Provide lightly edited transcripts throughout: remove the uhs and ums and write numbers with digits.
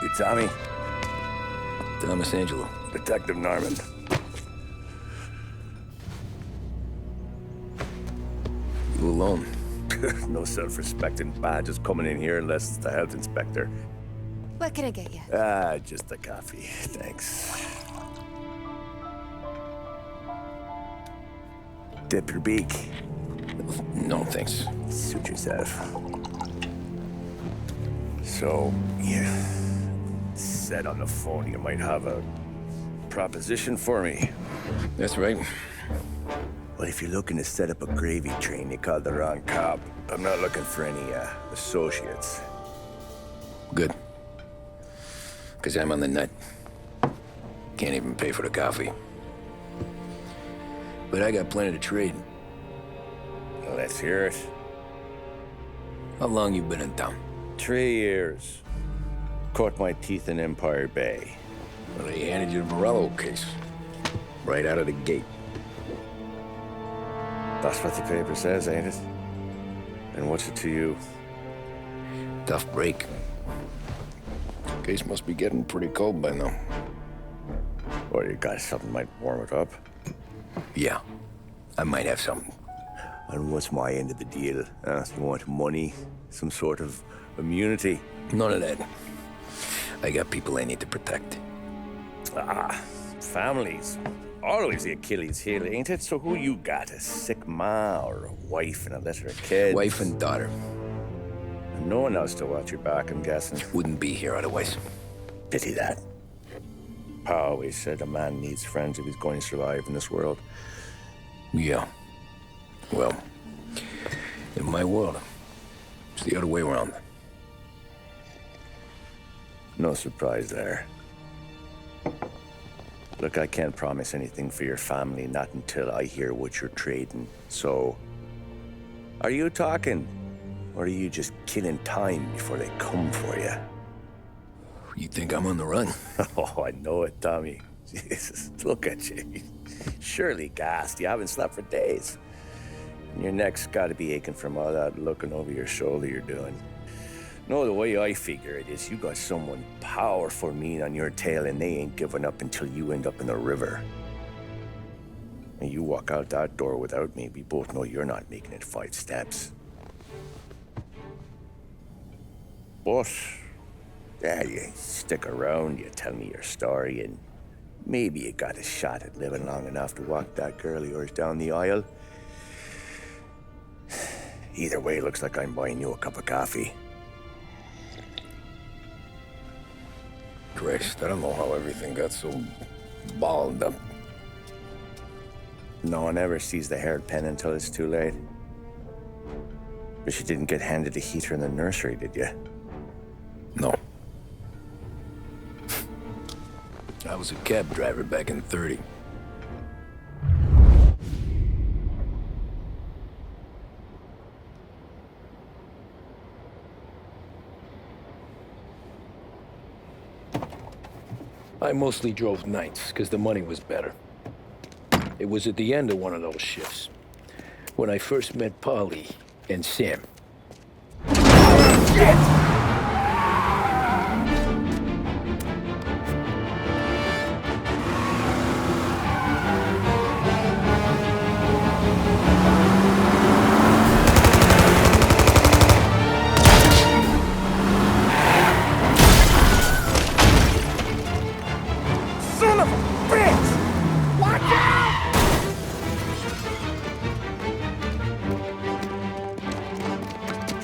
You Tommy? Thomas Angelo. Detective Norman. You alone? No self-respecting badges coming in here unless it's the health inspector. What can I get you? Just a coffee, thanks. Dip your beak. No, thanks. Suit yourself. So, you said on the phone you might have a proposition for me. That's right. Well, if you're looking to set up a gravy train, you called the wrong cop. I'm not looking for any, associates. Good. Because I'm on the nut. Can't even pay for the coffee. But I got plenty to trade. Well, let's hear it. How long you been in town? 3 years. Caught my teeth in Empire Bay. Well, they handed you the Morello case. Right out of the gate. That's what the paper says, ain't it? And what's it to you? Tough break. Case must be getting pretty cold by now. Or you got something might warm it up? Yeah, I might have something. And what's my end of the deal? You want money? Some sort of immunity? None of that. I got people I need to protect. Families. Always the Achilles heel, ain't it? So who you got? A sick ma or a wife and a litter of kids? Wife and daughter. And no one else to watch your back, I'm guessing. Wouldn't be here otherwise. Pity that. Pa always said a man needs friends if he's going to survive in this world. Yeah. Well, in my world, it's the other way around. No surprise there. Look, I can't promise anything for your family, not until I hear what you're trading. So, are you talking? Or are you just killing time before they come for you? You think I'm on the run? Oh, I know it, Tommy. Jesus, look at you. Surely gassed. You haven't slept for days. And your neck's got to be aching from all that looking over your shoulder you're doing. No, the way I figure it is you got someone powerful mean on your tail and they ain't giving up until you end up in the river. And you walk out that door without me, we both know you're not making it 5 steps. But, yeah, you stick around, you tell me your story, and maybe you got a shot at living long enough to walk that girl of yours down the aisle. Either way, looks like I'm buying you a cup of coffee. Christ, I don't know how everything got so balled up. No one ever sees the haired pen until it's too late. But you didn't get handed a heater in the nursery, did you? No. I was a cab driver back in '30. I mostly drove nights, because the money was better. It was at the end of one of those shifts, when I first met Polly and Sam. Shit!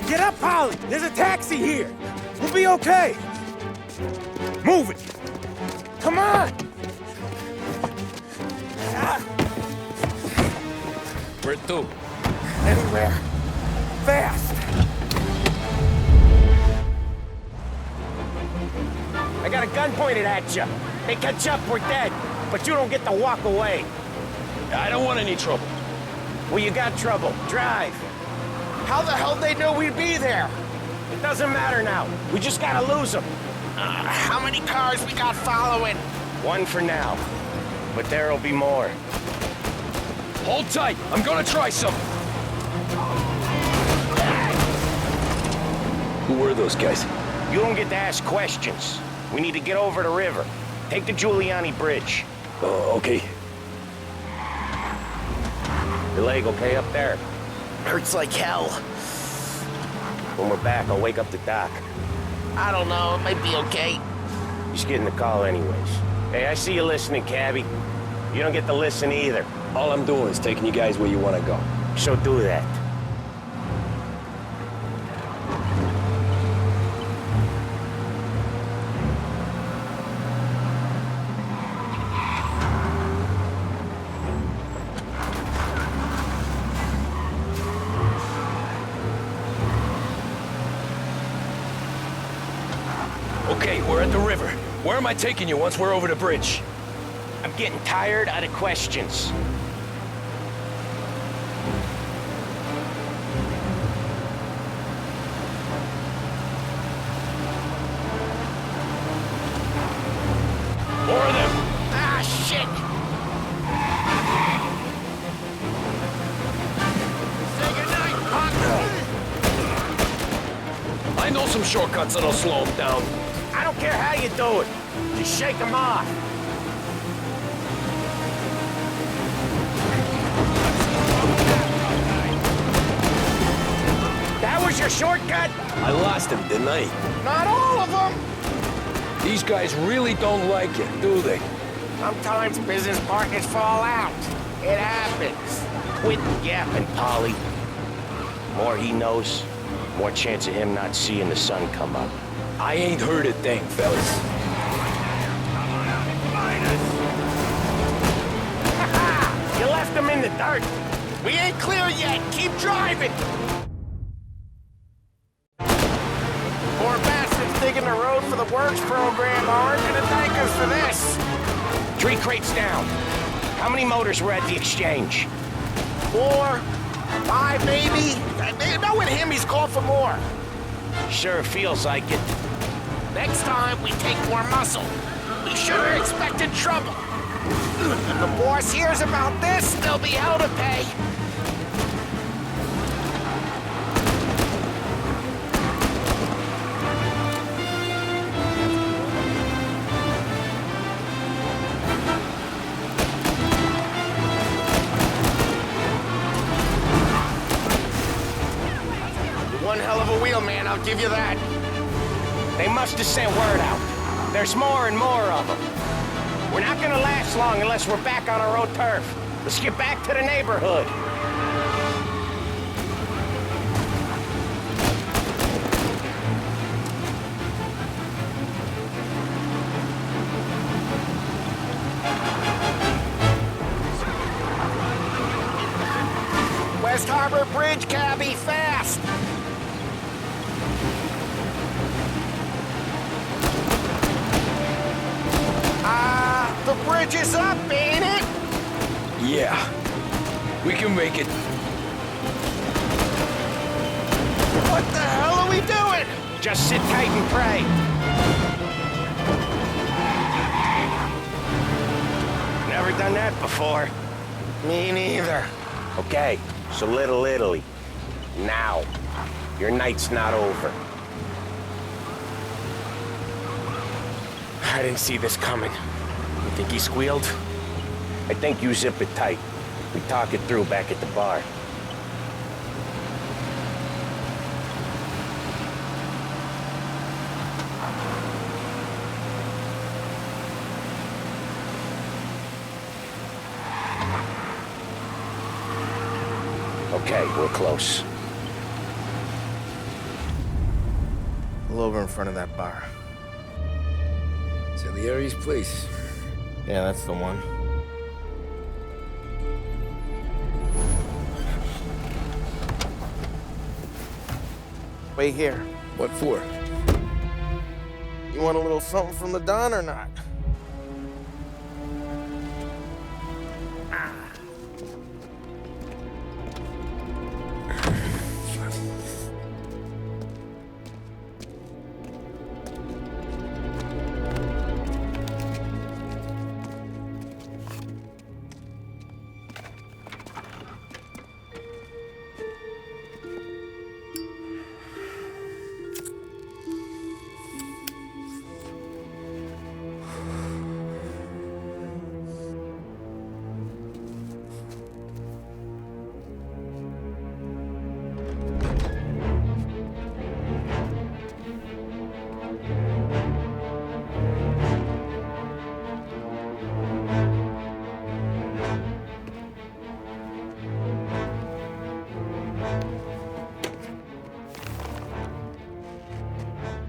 Get up, Polly! There's a taxi here! We'll be okay! Move it! Come on! Where to? Anywhere. Fast! I got a gun pointed at you. They catch up, we're dead. But you don't get to walk away. I don't want any trouble. Well, you got trouble. Drive. How the hell they know we'd be there? It doesn't matter now. We just gotta lose them. How many cars we got following? One for now. But there'll be more. Hold tight. I'm gonna try something. Who were those guys? You don't get to ask questions. We need to get over the river. Take the Giuliani Bridge. Okay. Your leg okay up there? Hurts like hell. When we're back, I'll wake up the doc. I don't know, it might be okay. Just getting the call anyways. Hey, I see you listening, cabbie. You don't get to listen either. All I'm doing is taking you guys where you want to go. So do that. Okay, we're at the river. Where am I taking you once we're over the bridge? I'm getting tired of the questions. More of them! Ah, shit! Say goodnight, Pop! I know some shortcuts that'll slow them down. I don't care how you do it. Just shake them off. That was your shortcut? I lost him, didn't I? Not all of them. These guys really don't like you, do they? Sometimes business partners fall out. It happens. Quit yapping, Polly. More he knows, more chance of him not seeing the sun come up. I ain't heard a thing, fellas. You left him in the dirt. We ain't clear yet. Keep driving. Poor bastards digging the road for the works program aren't gonna thank us for this. 3 crates down. How many motors were at the exchange? 4, 5, maybe. Knowing him, he's called for more. Sure feels like it. Next time, we take more muscle. We sure are expecting trouble. If the boss hears about this, there'll be hell to pay. One hell of a wheel, man, I'll give you that. They must have sent word out. There's more and more of them. We're not gonna last long unless we're back on our own turf. Let's get back to the neighborhood. West Harbor Bridge, cabbie, fast! The bridge is up, ain't it? Yeah. We can make it. What the hell are we doing? Just sit tight and pray. Never done that before. Me neither. Okay, so Little Italy. Now. Your night's not over. I didn't see this coming. You think he squealed? I think you zip it tight. We talk it through back at the bar. Okay, we're close. Pull over in front of that bar. Salieri's place. Yeah, that's the one. Wait here. What for? You want a little something from the Don or not?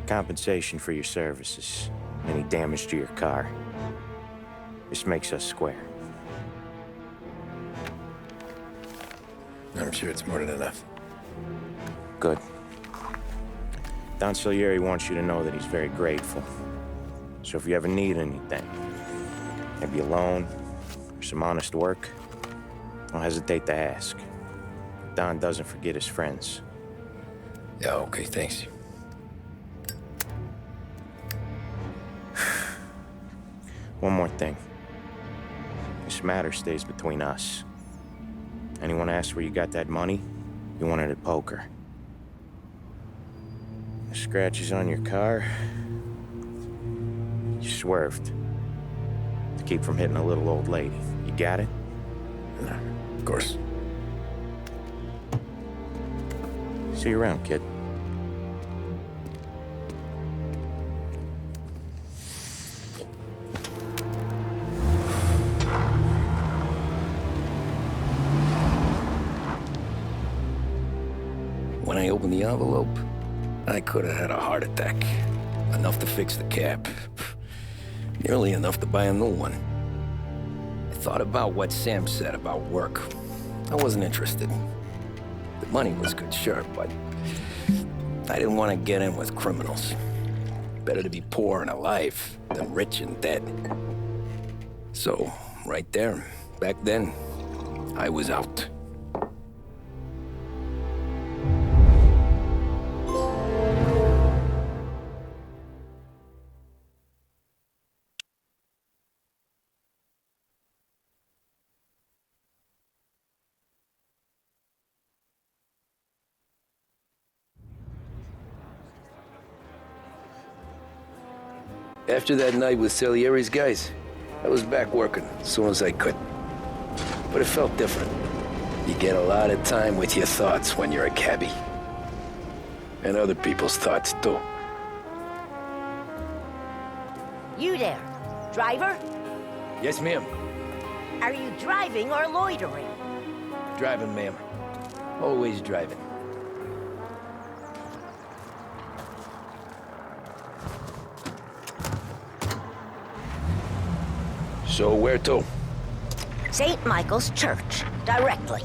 Compensation for your services. Any damage to your car. This makes us square. I'm sure it's more than enough. Good. Don Salieri wants you to know that he's very grateful. So if you ever need anything, maybe a loan or some honest work, don't hesitate to ask. Don doesn't forget his friends. Yeah, okay, thanks. One more thing. This matter stays between us. Anyone asks where you got that money, you won it at poker. The scratches on your car, you swerved to keep from hitting a little old lady. You got it? Nah, of course. See you around, kid. When I opened the envelope, I could have had a heart attack. Enough to fix the cap. Nearly enough to buy a new one. I thought about what Sam said about work. I wasn't interested. The money was good, sure, but I didn't want to get in with criminals. Better to be poor and alive than rich and dead. So, right there, back then, I was out. After that night with Salieri's guys, I was back working as soon as I could. But it felt different. You get a lot of time with your thoughts when you're a cabbie. And other people's thoughts, too. You there, driver? Yes, ma'am. Are you driving or loitering? Driving, ma'am. Always driving. So where to? St. Michael's Church, directly.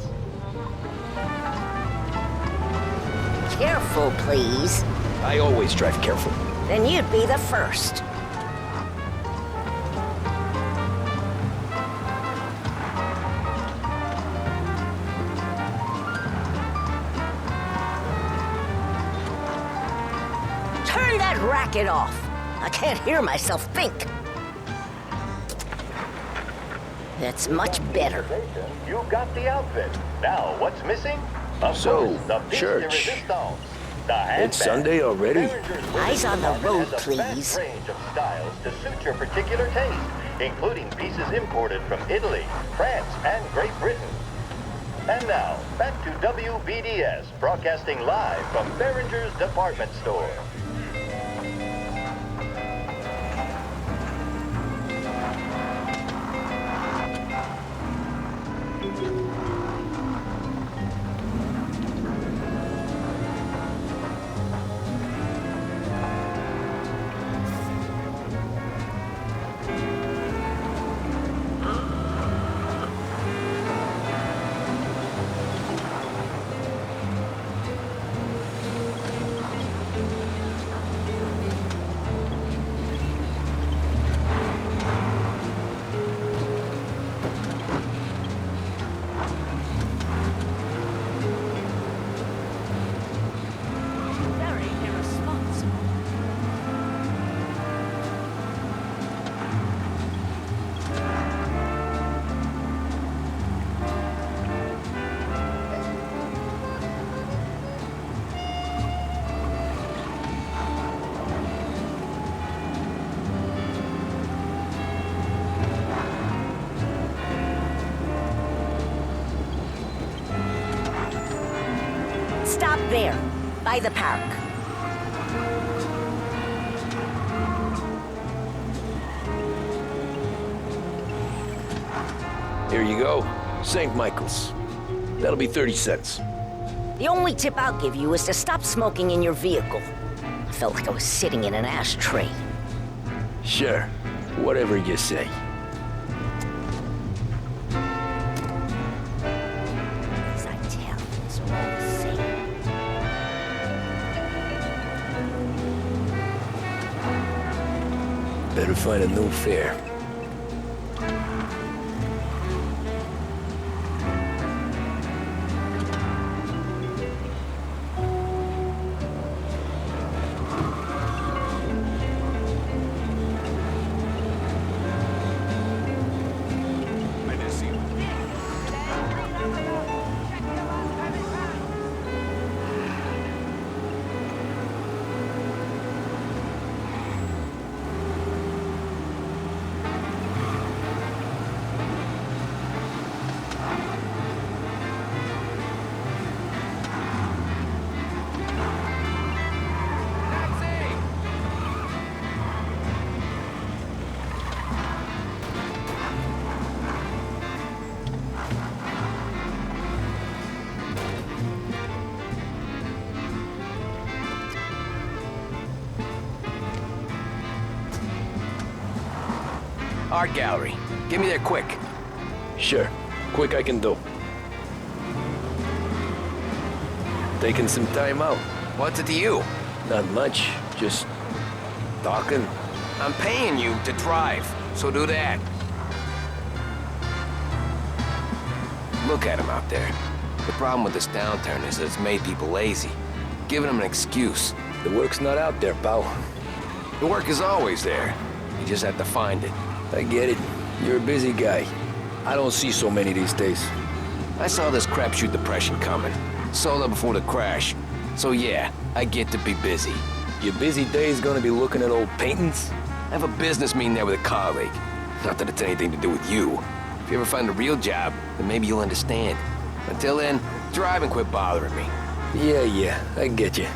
Careful, please. I always drive careful. Then you'd be the first. Turn that racket off. I can't hear myself think. That's much better. You got the outfit. Now, what's missing? So, church. It's Sunday already? Eyes on the road, please. Range of styles to suit your particular taste, including pieces imported from Italy, France, and Great Britain. And now, back to WBDS, broadcasting live from Behringer's department store. Stop there, by the park. Here you go. St. Michael's. That'll be 30 cents. The only tip I'll give you is to stop smoking in your vehicle. I felt like I was sitting in an ashtray. Sure, whatever you say. These Italians are all the same. Better find a new fare. Art gallery. Get me there quick. Sure, quick I can do. Taking some time out. What's it to you? Not much, just talking. I'm paying you to drive, so do that. Look at him out there. The problem with this downturn is that it's made people lazy, giving them an excuse. The work's not out there, pal. The work is always there. You just have to find it. I get it. You're a busy guy. I don't see so many these days. I saw this crapshoot depression coming. Sold up before the crash. So yeah, I get to be busy. Your busy day's gonna be looking at old paintings? I have a business meeting there with a colleague. Not that it's anything to do with you. If you ever find a real job, then maybe you'll understand. Until then, drive and quit bothering me. Yeah, I get you.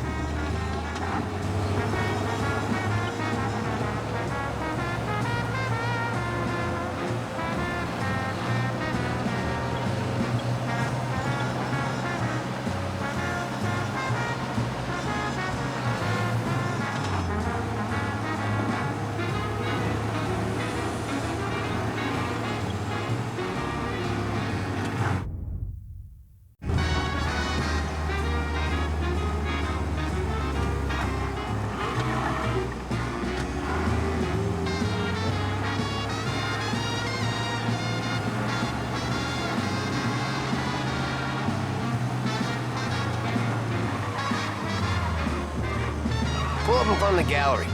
Pull up in front of the gallery.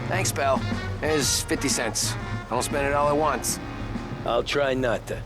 Thanks, pal. There's 50 cents. I don't spend it all at once. I'll try not to.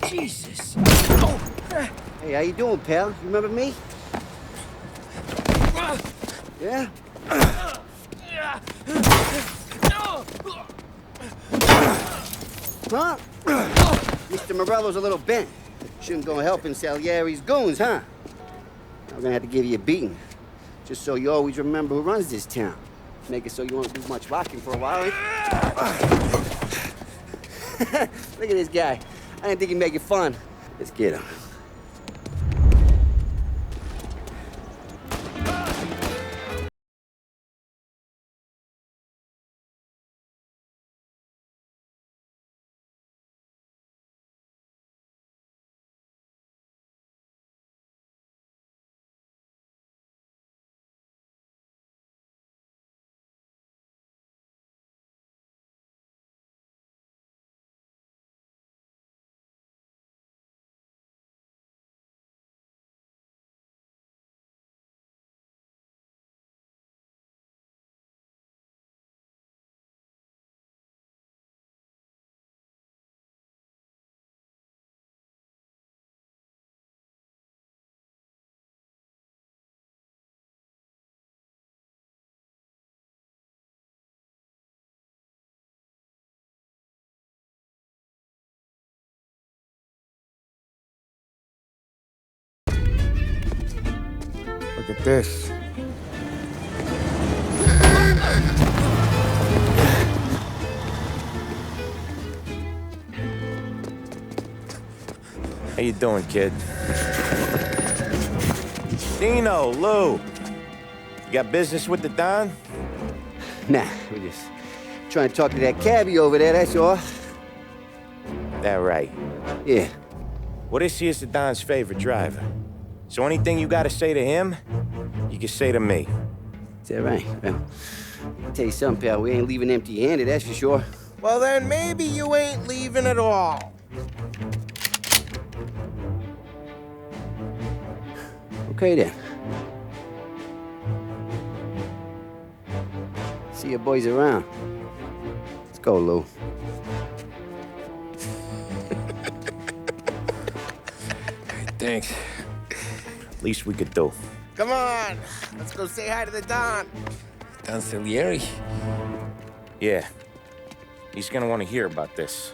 Jesus. Hey, how you doing, pal? You remember me? Yeah? Huh? Mr. Morello's a little bent. Shouldn't go helping Salieri's goons, huh? I'm gonna have to give you a beating. Just so you always remember who runs this town. Make it so you won't do much rocking for a while, eh? Look at this guy. I didn't think he'd make it fun. Let's get him. Look at this. How you doing, kid? Dino, Lou. You got business with the Don? Nah, we're just trying to talk to that cabbie over there, that's all. That right. Yeah. Well, this here's the Don's favorite driver. So anything you gotta say to him, you can say to me. Is that right? Well, I'll tell you something, pal. We ain't leaving empty-handed, that's for sure. Well, then maybe you ain't leaving at all. Okay, then. See your boys around. Let's go, Lou. Thanks. Least we could do. Come on, let's go say hi to the Don. Don Salieri? Yeah. He's gonna want to hear about this.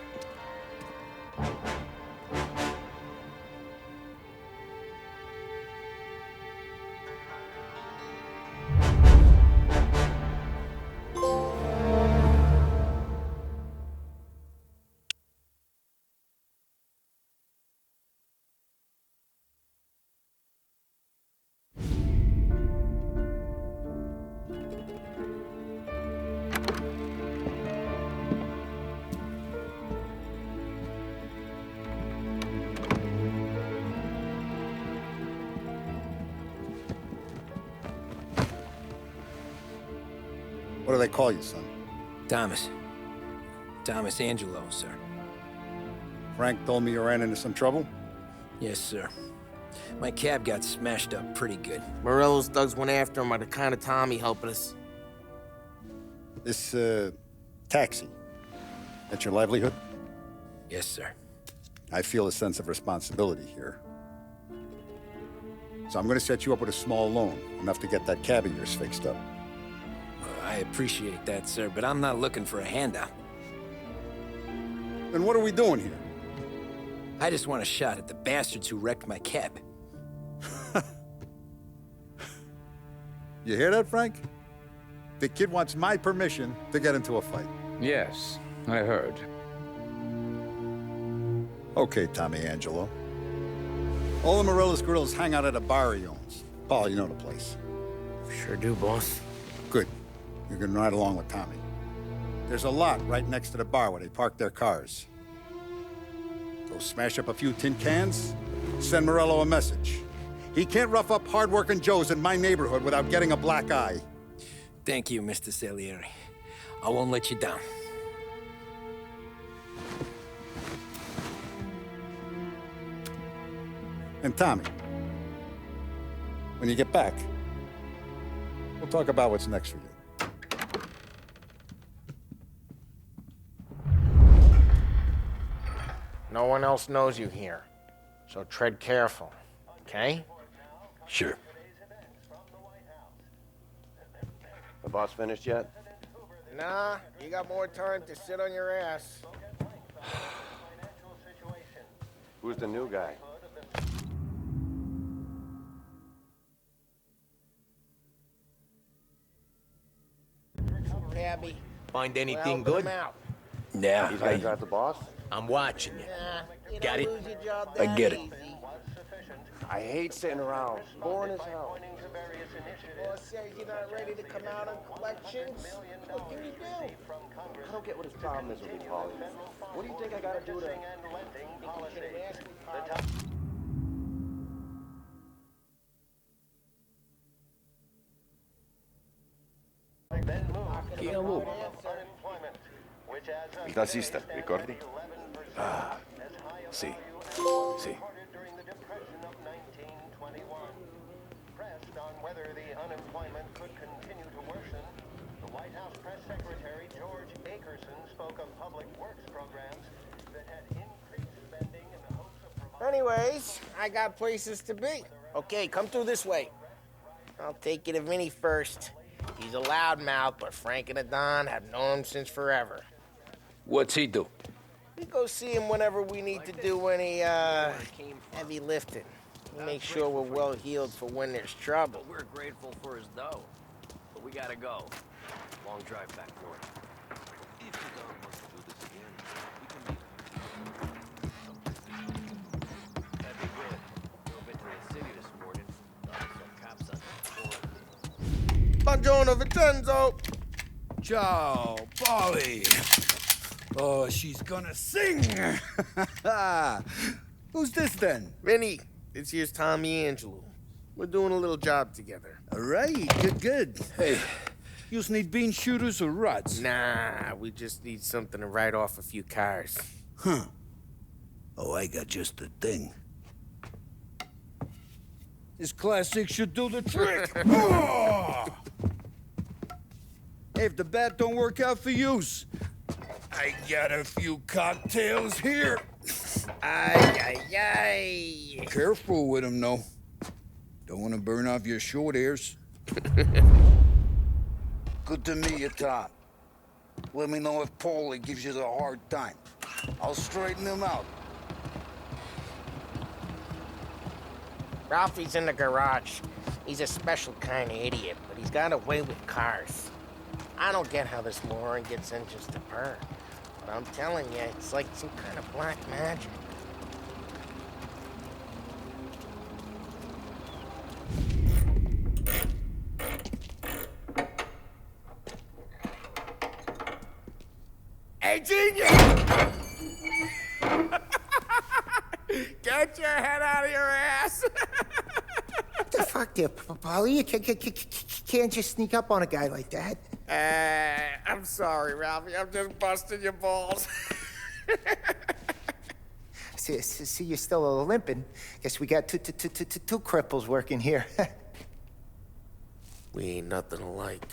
What do they call you, son? Thomas. Thomas Angelo, sir. Frank told me you ran into some trouble? Yes, sir. My cab got smashed up pretty good. Morello's thugs went after him on account of Tommy helping us. This, taxi, that's your livelihood? Yes, sir. I feel a sense of responsibility here. So I'm gonna set you up with a small loan, enough to get that cab of yours fixed up. I appreciate that, sir, but I'm not looking for a handout. Then what are we doing here? I just want a shot at the bastards who wrecked my cab. You hear that, Frank? The kid wants my permission to get into a fight. Yes, I heard. Okay, Tommy Angelo. All the Morello's girls hang out at a bar he owns. Paul, you know the place. Sure do, boss. Good. You can ride along with Tommy. There's a lot right next to the bar where they park their cars. Go smash up a few tin cans, send Morello a message. He can't rough up hard-working Joes in my neighborhood without getting a black eye. Thank you, Mr. Salieri. I won't let you down. And Tommy, when you get back, we'll talk about what's next for you. No one else knows you here. So tread careful, okay? Sure. The boss finished yet? Nah, you got more time to sit on your ass. Who's the new guy? Cabby. Find anything Well, good? them out. Yeah, He's gonna drive the boss? I'm watching you. You Got don't it? lose your job I that get it. easy. I hate sitting around. It's boring as hell. Boss says you're not ready to come out on collections. What can you do? I don't get what his problem is with me, Paulie. What do you think I gotta do to... Il tassista, ricordi? Ah, sì. Sì. Pressed on whether the unemployment could continue to worsen, the White House press secretary George Akerson spoke of public works programs that had increased spending in the hopes of providing... Anyways, I got places to be. Okay, come through this way. I'll take you to Vinny first. He's a loudmouth, but Frank and the Don have known him since forever. What's he do? We go see him whenever we need to do any, heavy lifting. We make sure we're well healed for when there's trouble. We're grateful for his dough, but we gotta go. Long drive back north. If the dog wants to do this again, we can meet. That'd be good. Drove into the city this morning. Some cops on the floor. Buongiorno, Vincenzo! Ciao, Polly. Oh, she's gonna sing. Who's this then? Vinny, this here's Tommy Angelo. We're doing a little job together. All right, good. Hey, you need bean shooters or rods? Nah, we just need something to write off a few cars. Huh. Oh, I got just the thing. This classic should do the trick. Oh! Hey, if the bat don't work out for yous, I got a few cocktails here. Ay. Careful with them, though. Don't want to burn off your short hairs. Good to meet you, Tom. Let me know if Paulie gives you the hard time. I'll straighten him out. Ralphie's in the garage. He's a special kind of idiot, but he's got a way with cars. I don't get how this moron gets in just a purr. But I'm telling you, it's like some kind of black magic. Hey, genius! Get your head out of your ass! What the fuck there, Paulie? You can't just sneak up on a guy like that. I'm sorry, Ralphie. I'm just busting your balls. See, you're still limping. Guess we got two cripples working here. We ain't nothing alike.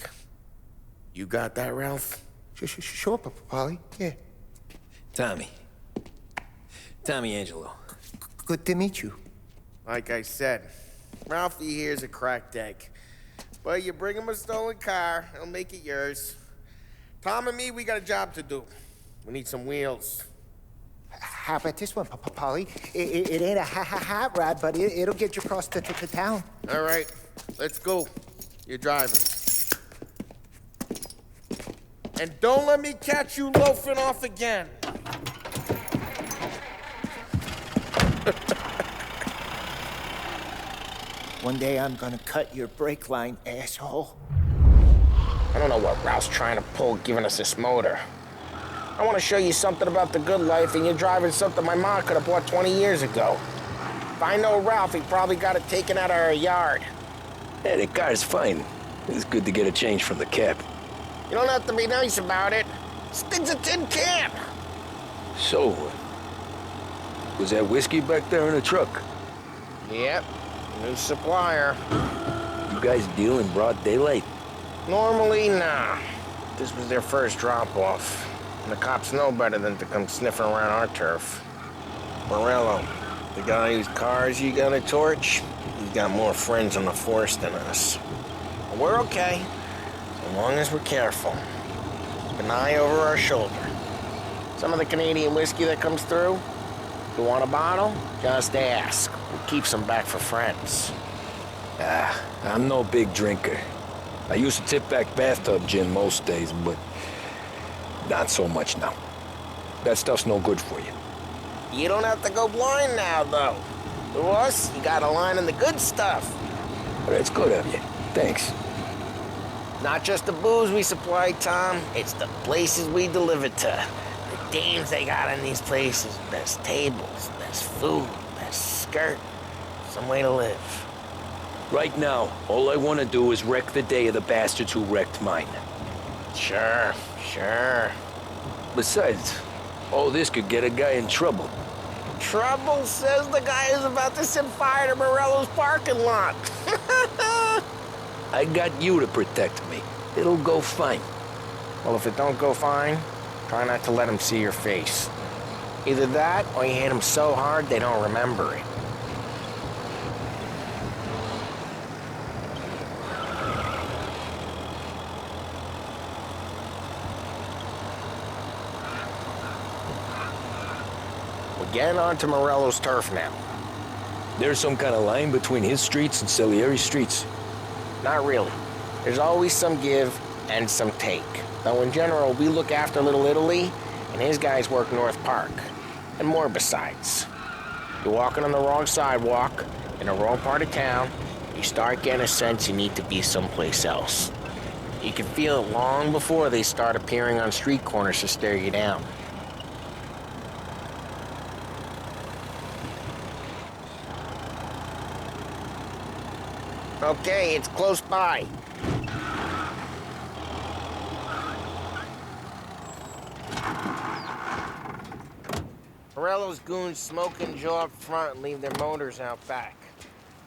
You got that, Ralph? Sure, Paulie. Yeah. Tommy Angelo. Good to meet you. Like I said, Ralphie here's a cracked egg. But you bring him a stolen car, he'll make it yours. Tom and me, we got a job to do. We need some wheels. How about this one, Paulie? It ain't a hot rod, but it'll get you across to town. All right, let's go. You're driving. And don't let me catch you loafing off again. One day I'm gonna cut your brake line, asshole. I don't know what Ralph's trying to pull giving us this motor. I want to show you something about the good life, and you're driving something my mom could have bought 20 years ago. If I know Ralph, he probably got it taken out of our yard. Hey, the car's fine. It's good to get a change from the cap. You don't have to be nice about it. This thing's a tin can. So, was that whiskey back there in the truck? Yep, new supplier. You guys deal in broad daylight? Normally, nah. This was their first drop-off. And the cops know better than to come sniffing around our turf. Morello, the guy whose cars you gotta torch, he's got more friends on the force than us. But we're okay, as long as we're careful. Keep an eye over our shoulder. Some of the Canadian whiskey that comes through, you want a bottle? Just ask. We'll keep some back for friends. I'm no big drinker. I used to tip back bathtub gin most days, but not so much now. That stuff's no good for you. You don't have to go blind now, though. To us, you got a line in the good stuff. That's good of you. Thanks. Not just the booze we supply, Tom. It's the places we deliver to. The dames they got in these places. Best tables, best food, best skirt. Some way to live. Right now, all I want to do is wreck the day of the bastards who wrecked mine. Sure. Besides, all this could get a guy in trouble. Trouble, says the guy who's about to set fire to Morello's parking lot. I got you to protect me. It'll go fine. Well, if it don't go fine, try not to let them see your face. Either that, or you hit them so hard they don't remember it. We're getting onto Morello's turf now. There's some kind of line between his streets and Salieri streets? Not really. There's always some give and some take. Though in general, we look after Little Italy, and his guys work North Park. And more besides. You're walking on the wrong sidewalk, in the wrong part of town, you start getting a sense you need to be someplace else. You can feel it long before they start appearing on street corners to stare you down. Okay, it's close by. Morello's goons smoke and jaw up front and leave their motors out back.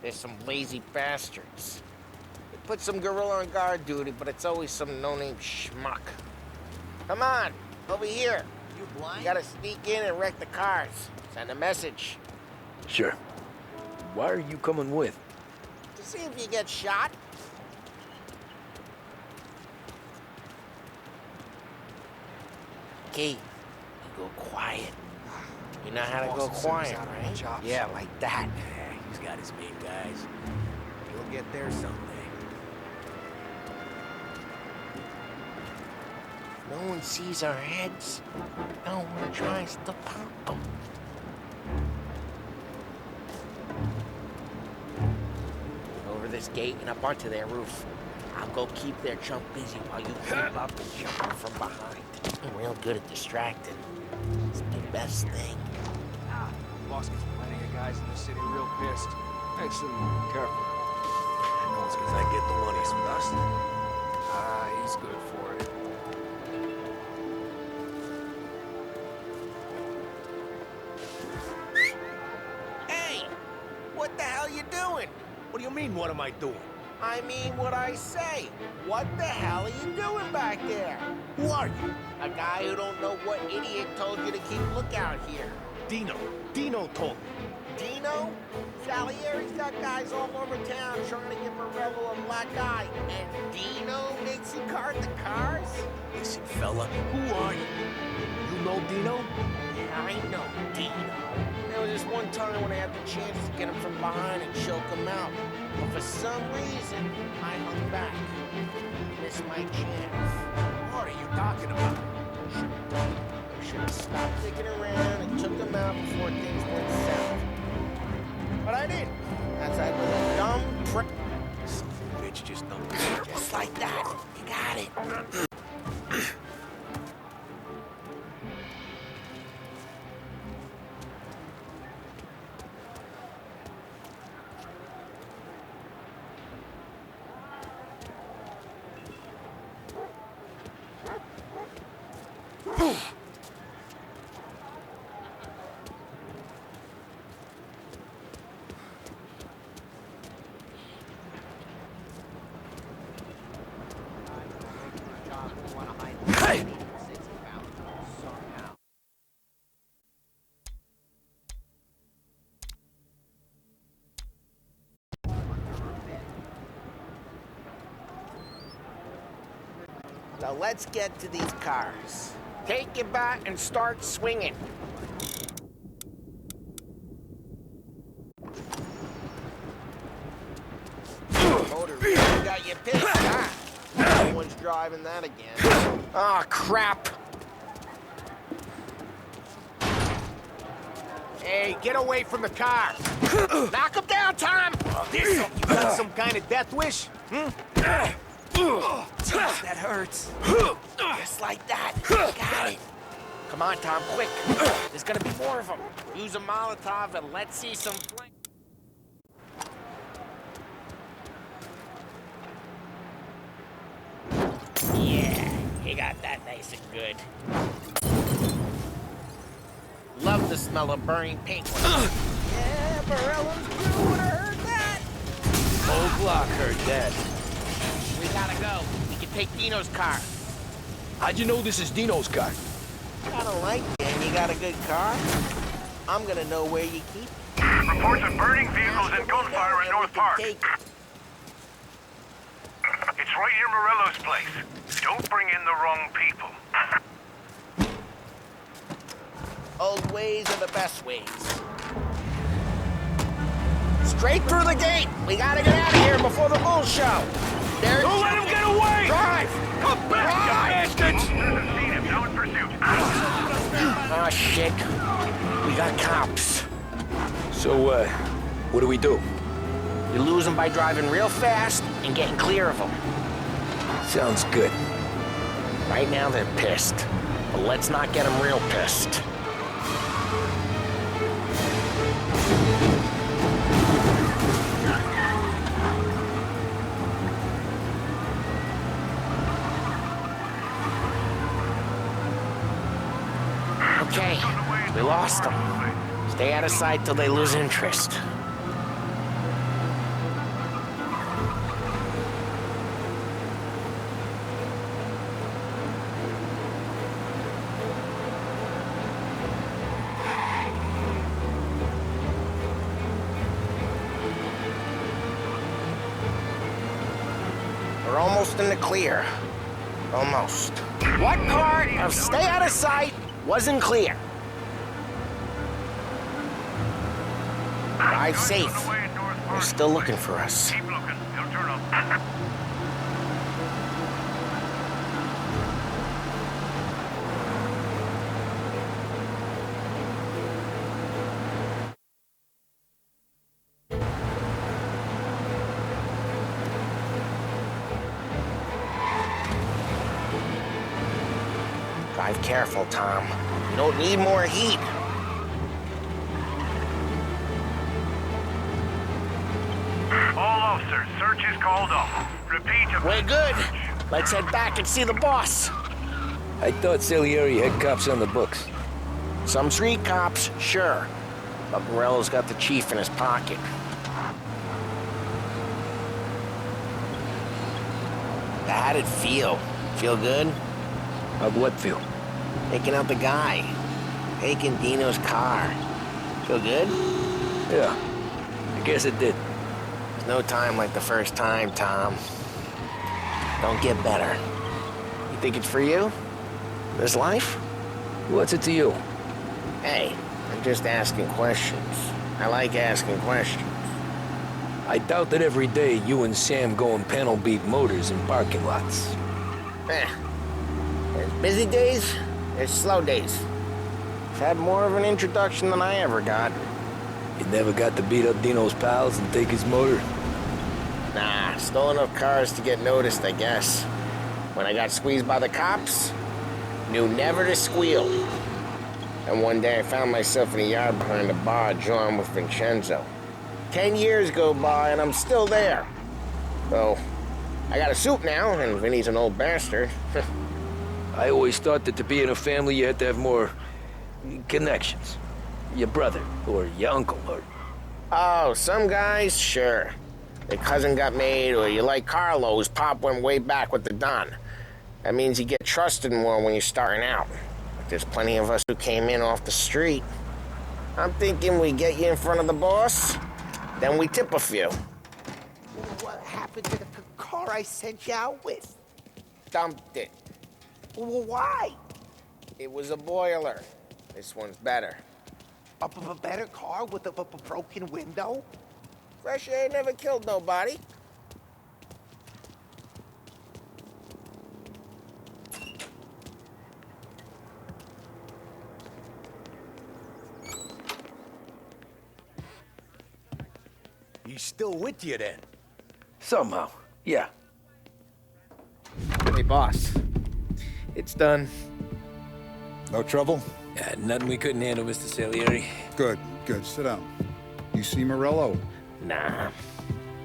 They're some lazy bastards. They put some gorilla on guard duty, but it's always some no-name schmuck. Come on, over here. You blind? You gotta sneak in and wreck the cars. Send a message. Sure. Why are you coming with? To see if you get shot. Key, you go quiet. You know how to go quiet, right? Yeah, like that. Yeah, he's got his main guys. He'll get there someday. No one sees our heads. No one tries to pop them. Over this gate and up onto their roof. I'll go keep their chump busy while you creep up and jump them from behind. I'm real good at distracting. It's the best thing. Boss gets plenty of guys in the city real pissed. Makes them careful. I know it's because I get the money, some dust. He's good for it. Hey! What the hell you doing? What do you mean, what am I doing? I mean what I say. What the hell are you doing back there? Who are you? A guy who don't know what idiot told you to keep lookout here. Dino. Dino told me. Dino? Salieri's got guys all over town trying to give Morello a black eye. And Dino makes you cart the cars? Listen, fella, who are you? You know Dino? I know Dino. There was this one time when I had the chance to get him from behind and choke him out. But for some reason, I hung back. Missed my chance. What are you talking about? I should have stopped digging around and took him out before things went south. But I didn't. That's that little dumb prick. Son of a bitch just don't Just like that. You got it. So let's get to these cars. Take your bat and start swinging. Motor really got you pissed, huh? No one's driving that again. Oh, crap. Hey, get away from the car. Knock him down, Tom. You got some kind of death wish? That hurts. Just like that. Got it. Come on, Tom, quick. There's gonna be more of them. Use a Molotov and let's see some flame. Yeah, you got that nice and good. Love the smell of burning paint. Yeah, Morello's crew would have heard that. Whole block heard that. We gotta go. We can take Dino's car. How'd you know this is Dino's car? I don't like you, and you got a good car. I'm gonna know where you keep it. Reports of burning vehicles and gunfire in North Park. It's right near Morello's place. Don't bring in the wrong people. Old ways are the best ways. Straight through the gate. We gotta get out of here before the bull show. Don't let him get away! Drive! Come back, you bastards! Seen him, now in pursuit. Oh, shit. We got cops. So, what do we do? You lose them by driving real fast and getting clear of them. Sounds good. Right now they're pissed, but let's not get them real pissed. Okay, we lost them. Stay out of sight till they lose interest. We're almost in the clear. Almost. What part of stay out of sight wasn't clear? Drive safe. They're still looking for us. Keep looking. They'll turn up. Drive careful, Tom. You don't need more heat. All officers, search is called off. Repeat. We're good. Let's head back and see the boss. I thought Salieri had cops on the books. Some street cops, sure. But Morello's got the chief in his pocket. How'd it feel? Feel good? How'd what feel? Taking out the guy. Taking Dino's car. Feel good? Yeah, I guess it did. There's no time like the first time, Tom. Don't get better. You think it's for you? This life? What's it to you? Hey, I'm just asking questions. I like asking questions. I doubt that every day you and Sam go and panel beat motors in parking lots. There's busy days, there's slow days. I've had more of an introduction than I ever got. You never got to beat up Dino's pals and take his motor? Nah, stole enough cars to get noticed, I guess. When I got squeezed by the cops, knew never to squeal. And one day I found myself in a yard behind a bar jawing with Vincenzo. 10 years go by and I'm still there. So, I got a suit now, and Vinny's an old bastard. I always thought that to be in a family you had to have more connections. Your brother, or your uncle, or... Oh, some guys, sure. Their cousin got made, or you like Carlos, Pop went way back with the Don. That means you get trusted more when you're starting out. But there's plenty of us who came in off the street. I'm thinking we get you in front of the boss, then we tip a few. What happened to the car I sent you out with? Dumped it. Well, why? It was a boiler. This one's better. A better car with a broken window? Fresh air never killed nobody. He's still with you then? Somehow, yeah. Hey, boss. It's done. No trouble? Yeah, nothing we couldn't handle, Mr. Salieri. Good, good. Sit down. You see Morello? Nah.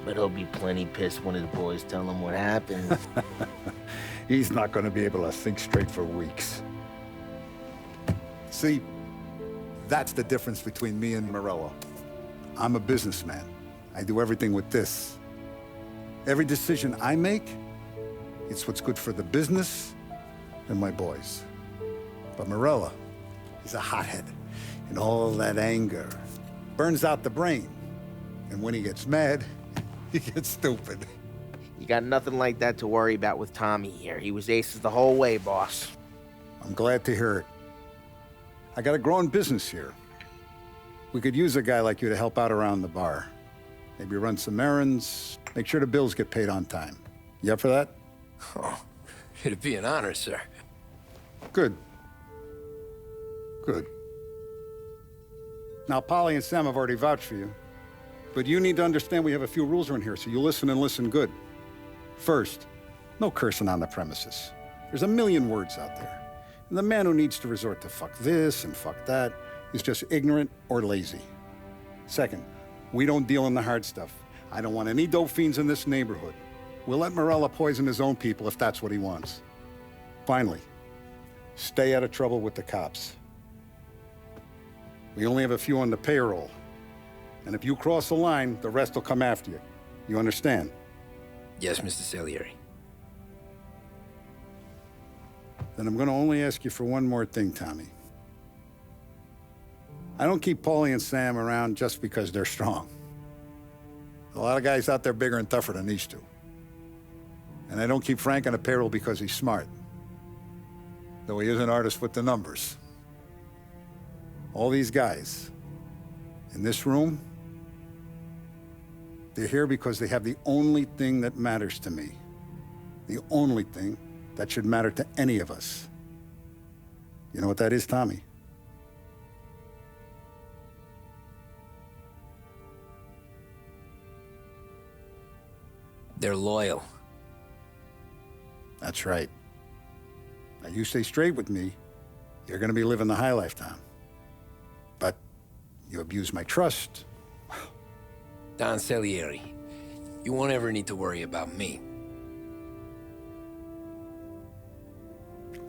But he'll be plenty pissed when his boys tell him what happened. He's not going to be able to think straight for weeks. See, that's the difference between me and Morello. I'm a businessman. I do everything with this. Every decision I make, it's what's good for the business and my boys. But Morello, he's a hothead. And all that anger burns out the brain. And when he gets mad, he gets stupid. You got nothing like that to worry about with Tommy here. He was aces the whole way, boss. I'm glad to hear it. I got a growing business here. We could use a guy like you to help out around the bar. Maybe run some errands, make sure the bills get paid on time. You up for that? Oh, it'd be an honor, sir. Good. Good. Now, Polly and Sam have already vouched for you. But you need to understand we have a few rules around here, so you listen and listen good. First, no cursing on the premises. There's a million words out there. And the man who needs to resort to fuck this and fuck that is just ignorant or lazy. Second, we don't deal in the hard stuff. I don't want any dope fiends in this neighborhood. We'll let Morello poison his own people if that's what he wants. Finally, stay out of trouble with the cops. We only have a few on the payroll. And if you cross the line, the rest will come after you. You understand? Yes, Mr. Salieri. Then I'm gonna only ask you for one more thing, Tommy. I don't keep Paulie and Sam around just because they're strong. A lot of guys out there bigger and tougher than these two. And I don't keep Frank on the payroll because he's smart. Though he is an artist with the numbers. All these guys in this room, they're here because they have the only thing that matters to me. The only thing that should matter to any of us. You know what that is, Tommy? They're loyal. That's right. Now, you stay straight with me, you're gonna be living the high life, Tom. But you abuse my trust. Don Salieri, you won't ever need to worry about me.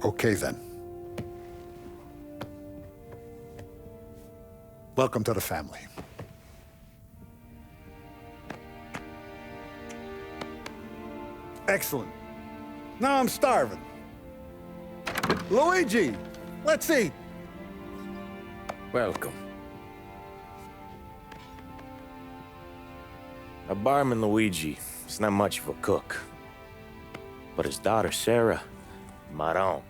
Okay, then. Welcome to the family. Excellent. Now I'm starving. Luigi, let's eat. Welcome. Our barman Luigi is not much of a cook. But his daughter Sarah, Maron,